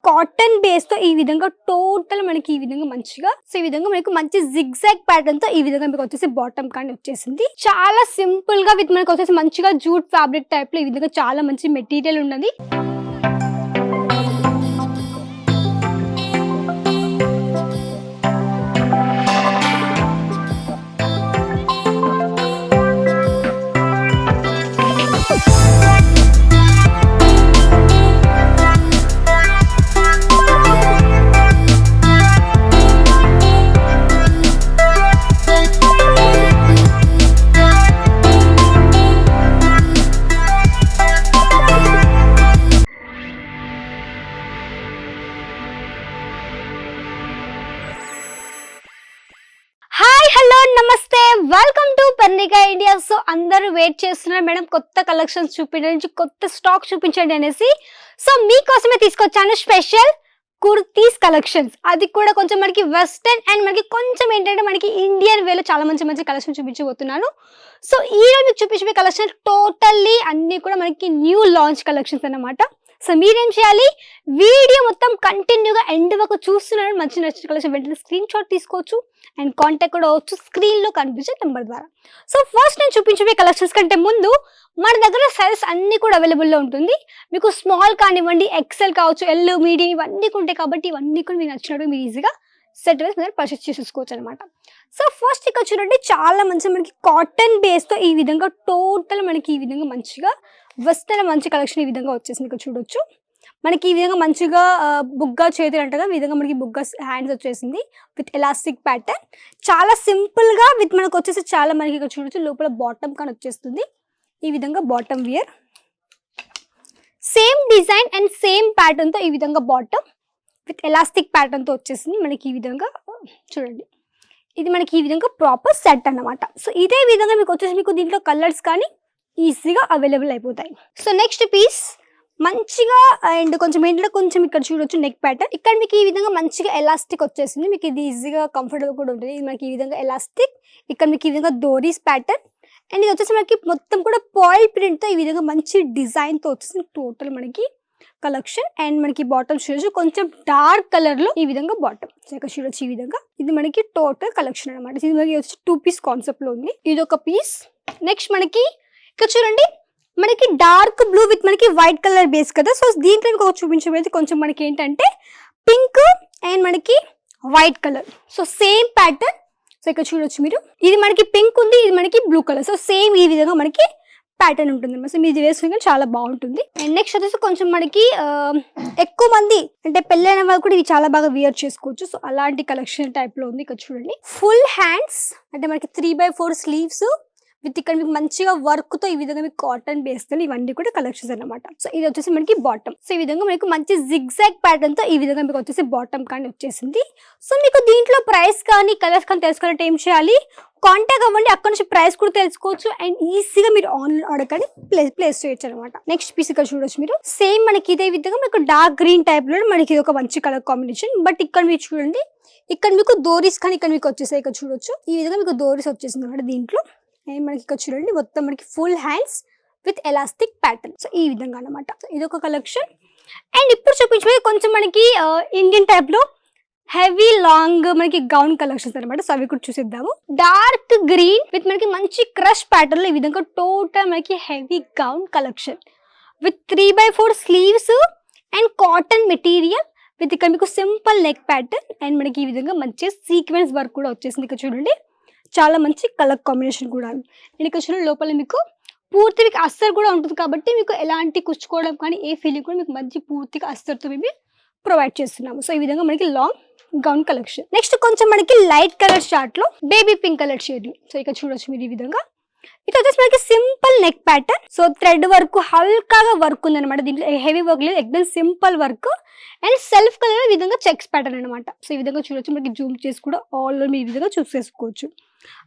Cotton base తో ఈ విధంగా టోటల్ మనకి ఈ విధంగా మంచిగా సో ఈ విధంగా మనకు మంచి జిగ్జాగ్ ప్యాటర్న్ తో ఈ విధంగా మీకు వచ్చేసి బాటమ్ కానీ వచ్చేసింది. చాలా సింపుల్ గా విత్ మనకు వచ్చేసి మంచిగా జూట్ ఫ్యాబ్రిక్ టైప్ లో ఈ విధంగా చాలా మంచి మెటీరియల్ ఉన్నది. Welcome to Parnika India. So అందరూ వెయిట్ చేస్తున్నారు మేడం కొత్త కలెక్షన్స్ చూపించండి, కొత్త స్టాక్ చూపించండి అనేసి. సో మీకోసమే తీసుకొచ్చాను స్పెషల్ కుర్తీస్ కలెక్షన్స్. అది కూడా కొంచెం మనకి వెస్టర్న్ అండ్ మనకి కొంచెం ఏంటంటే మనకి ఇండియన్ వేలో చాలా మంచి మంచి కలెక్షన్ చూపించబోతున్నాను. సో ఈ రోజు మీకు చూపించే కలెక్షన్ టోటల్లీ అన్ని కూడా మనకి న్యూ లాంచ్ కలెక్షన్స్ అన్నమాట. సో మీరేం చేయాలి, వీడియో మొత్తం కంటిన్యూగా ఎండ్ వరకు చూస్తున్నారు. మంచి నచ్చిన కలెక్షన్ వెంటనే స్క్రీన్ షాట్ తీసుకోవచ్చు అండ్ కాంటాక్ట్ కూడా అవచ్చు స్క్రీన్లో కనిపించే నెంబర్ ద్వారా. సో ఫస్ట్ నేను చూపించే కలెక్షన్స్ కంటే ముందు మన దగ్గర సైజెస్ అన్ని కూడా అవైలబుల్లో ఉంటుంది. మీకు స్మాల్ కానివ్వండి, ఎక్సెల్ కావచ్చు, ఎల్, మీడియం ఇవన్నీ ఉంటాయి కాబట్టి ఇవన్నీ కూడా మీకు నచ్చినట్టు మీరు ఈజీగా సెట్ వైస్ మీరు పర్చేస్ చేసేసుకోవచ్చు అనమాట. సో ఫస్ట్ ఇక్కడ చూడండి, చాలా మంచిగా మనకి కాటన్ బేస్తో ఈ విధంగా టోటల్ మనకి ఈ విధంగా మంచిగా వెస్టర్న్ మంచి కలెక్షన్ ఈ విధంగా వచ్చేసింది. ఇక్కడ చూడొచ్చు మనకి ఈ విధంగా మంచిగా బుగ్గా చేతులు అంటగా ఈ విధంగా మనకి బుగ్గా హ్యాండ్స్ వచ్చేసింది విత్ ఎలాస్టిక్ ప్యాటర్న్. చాలా సింపుల్గా విత్ మనకు వచ్చేసి చాలా మనకి ఇక్కడ చూడొచ్చు లోపల బాటమ్ కానీ వచ్చేస్తుంది. ఈ విధంగా bottom wear same design and same ప్యాటర్న్తో ఈ విధంగా బాటమ్ విత్ ఎలాస్టిక్ ప్యాటర్న్తో వచ్చేసింది. మనకి ఈ విధంగా చూడండి, ఇది మనకి ఈ విధంగా ప్రాపర్ సెట్ అన్నమాట. సో ఇదే విధంగా మీకు వచ్చేసి మీకు దీంట్లో కలర్స్ కానీ ఈజీగా అవైలబుల్ అయిపోతాయి. సో నెక్స్ట్ పీస్ మంచిగా అండ్ కొంచెం ఏంటంటే కొంచెం ఇక్కడ చూడొచ్చు నెక్ ప్యాటర్న్. ఇక్కడ మీకు ఈ విధంగా మంచిగా ఎలాస్టిక్ వచ్చేసింది. మీకు ఇది ఈజీగా కంఫర్టబుల్ కూడా ఉంటుంది. ఇది మనకి ఈ విధంగా ఎలాస్టిక్, ఇక్కడ మీకు ఈ విధంగా డోరీస్ ప్యాటర్న్ అండ్ ఇది వచ్చేసి మనకి మొత్తం కూడా పాయిల్ ప్రింట్తో ఈ విధంగా మంచి డిజైన్తో వచ్చేసి టోటల్ మనకి కలెక్షన్. అండ్ మనకి బాటమ్ చూడొచ్చు కొంచెం డార్క్ కలర్ లో ఈ విధంగా బాటమ్ ఇక్కడ చూడొచ్చు. ఈ విధంగా ఇది మనకి టోటల్ కలెక్షన్ అనమాట. ఇది మనకి వచ్చి 2 పీస్ కాన్సెప్ట్ లో ఉంది. ఇది ఒక పీస్. నెక్స్ట్ మనకి ఇక్కడ చూడండి మనకి డార్క్ బ్లూ విత్ మనకి వైట్ కలర్ బేస్ కదా. సో దీంట్లో ఇంకొక చూపించబోయేది కొంచెం మనకి ఏంటంటే పింక్ అండ్ మనకి white colour. So same pattern. So ఇక్కడ చూడొచ్చు మీరు, ఇది మనకి పింక్ ఉంది, ఇది మనకి బ్లూ కలర్. సో సేమ్ ఈ విధంగా మనకి ప్యాటర్న్ ఉంటుంది. సో మీది వేసుకుని చాలా బాగుంటుంది. అండ్ నెక్స్ట్ వచ్చేసి కొంచెం మనకి ఎక్కువ మంది అంటే పెళ్ళైన వాళ్ళు కూడా ఇవి చాలా బాగా వియర్ చేసుకోవచ్చు. సో అలాంటి కలెక్షన్ టైప్ లో ఉంది. ఇక్కడ చూడండి ఫుల్ హ్యాండ్స్ అంటే మనకి 3/4 స్లీవ్స్ విత్ ఇక్కడ మీకు మంచిగా వర్క్ తో ఈ విధంగా మీకు కాటన్ బేస్తో ఇవన్నీ కూడా కలెక్షన్స్ అనమాట. సో ఇది వచ్చేసి మనకి బాటమ్. సో ఈ విధంగా మనకి మంచి జిగ్జాగ్ ప్యాటర్న్ తో ఈ విధంగా మీకు వచ్చేసి బాటమ్ కానీ వచ్చేసింది. సో మీకు దీంట్లో ప్రైస్ కానీ కలర్స్ కానీ తెలుసుకోవాలంటే ఏం చేయాలి, కాంటాక్ట్ అవ్వండి. అక్కడ నుంచి ప్రైస్ కూడా తెలుసుకోవచ్చు అండ్ ఈజీగా మీరు ఆన్లైన్ ఆర్డర్ కానీ ప్లేస్ చేయొచ్చు అనమాట. నెక్స్ట్ పీస్ ఇక్కడ చూడొచ్చు మీరు, సేమ్ మనకి ఇదే విధంగా మీకు డార్క్ గ్రీన్ టైప్ లో మనకి ఇది ఒక మంచి కలర్ కాంబినేషన్. బట్ ఇక్కడ మీరు చూడండి, ఇక్కడ మీకు డోరీస్ కానీ ఇక్కడ మీకు వచ్చేసాయి. ఇక్కడ చూడొచ్చు ఈ విధంగా మీకు డోరీస్ వచ్చేసింది అనమాట దీంట్లో. మనకి ఇక్కడ చూడండి మొత్తం మనకి full hands with elastic pattern. So ఈ విధంగా అనమాట. ఇది ఒక కలెక్షన్. అండ్ ఇప్పుడు చూపించబోయే కొంచెం మనకి ఇండియన్ టైప్ లో హెవీ లాంగ్ మనకి గౌన్ కలెక్షన్స్ అనమాట. సో అవి కూడా చూసేద్దాము. డార్క్ గ్రీన్ విత్ మనకి మంచి క్రష్ ప్యాటర్న్ లో ఈ విధంగా టోటల్ మనకి heavy gown collection with 3/4 sleeves and cotton material with ఇక్కడ మీకు సింపుల్ నెక్ ప్యాటర్న్ అండ్ మనకి ఈ విధంగా మంచి సీక్వెన్స్ వర్క్ కూడా వచ్చేసింది. ఇక్కడ చూడండి చాలా మంచి కలర్ కాంబినేషన్ కూడా. అండ్ ఇక్కడ చూడండి లోపల మీకు పూర్తి మీకు అస్తర్ కూడా ఉంటుంది కాబట్టి మీకు ఎలాంటి కుచ్చుకోవడం కానీ ఏ ఫీలింగ్ కూడా మీకు మంచి పూర్తిగా అస్తర్తో మేము ప్రొవైడ్ చేస్తున్నాము. సో ఈ విధంగా మనకి లాంగ్ గౌన్ కలెక్షన్. నెక్స్ట్ కొంచెం మనకి లైట్ కలర్ షార్ట్ లో baby pink colour shade. So ఇక్కడ చూడొచ్చు మీరు ఈ విధంగా. ఇది వచ్చేసి మనకి simple neck pattern. So thread work హల్కాగా వర్క్ ఉంది అనమాట. దీంట్లో హెవీ వర్క్ లేదు, ఎక్దమ్ simple work and self colour ఈ విధంగా చెక్స్ ప్యాటర్న్ అనమాట. సో ఈ విధంగా చూడొచ్చు మనకి జూమ్ చేసి కూడా ఆల్ మీ ఈ విధంగా చూస్ చేసుకోవచ్చు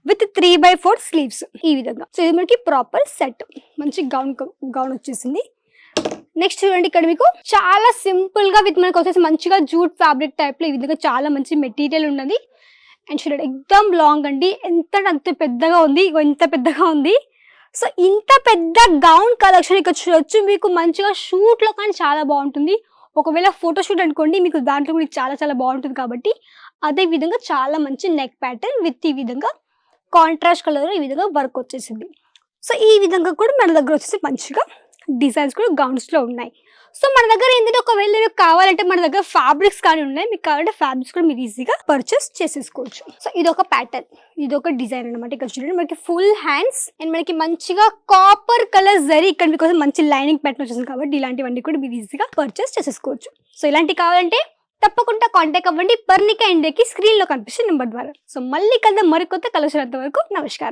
విత్ 3/4 స్లీవ్స్ ఈ విధంగా. సో ఇది మనకి ప్రాపర్ సెట్ మంచి గౌన్ వచ్చేసింది. నెక్స్ట్ చూడండి ఇక్కడ మీకు చాలా సింపుల్ గా విత్ మనకి వచ్చేసి మంచిగా జూట్ ఫ్యాబ్రిక్ టైప్ లో ఈ విధంగా చాలా మంచి మెటీరియల్ ఉన్నది. అండ్ చూడండి ఎక్దమ్ లాంగ్ అండి, అంత పెద్దగా ఉంది, ఇంత పెద్దగా ఉంది. సో ఇంత పెద్ద గౌన్ కలెక్షన్ ఇక్కడ చూడొచ్చు. మీకు మంచిగా షూట్ లో కానీ చాలా బాగుంటుంది. ఒకవేళ ఫోటోషూట్ అనుకోండి మీకు దాంట్లో కూడా చాలా చాలా బాగుంటుంది కాబట్టి అదే విధంగా చాలా మంచి నెక్ ప్యాటర్న్ విత్ ఈ విధంగా కాంట్రాస్ట్ కలర్ ఈ విధంగా వర్క్ వచ్చేసింది. సో ఈ విధంగా కూడా మన దగ్గర వచ్చేసి మంచిగా డిజైన్స్ కూడా గౌన్స్లో ఉన్నాయి. సో మన దగ్గర ఏంటంటే ఒకవేళ మీకు కావాలంటే మన దగ్గర ఫ్యాబ్రిక్స్ కానీ ఉన్నాయి, మీకు కావాలంటే ఫ్యాబ్రిక్స్ కూడా మీరు ఈజీగా పర్చేస్ చేసేసుకోవచ్చు. సో ఇది ఒక ప్యాటర్న్, ఇది ఒక డిజైన్ అనమాట. ఇక్కడ చూడండి మనకి ఫుల్ హ్యాండ్స్ అండ్ మనకి మంచిగా కాపర్ కలర్ జరీ ఇక్కడ మీకోసం మంచి లైనింగ్ ప్యాటర్న్ వచ్చేసింది కాబట్టి ఇలాంటివన్నీ కూడా మీరు ఈజీగా పర్చేస్ చేసేసుకోవచ్చు. సో ఇలాంటివి కావాలంటే తప్పకుండా కాంటాక్ట్ అవ్వండి పర్ణిక ఇండియాకి స్క్రీన్ లో కనిపిస్తే నెంబర్ ద్వారా. సో మళ్ళీ కలుద్దాం మరికొత్త కలెక్షన్. అంతవరకు నమస్కారం.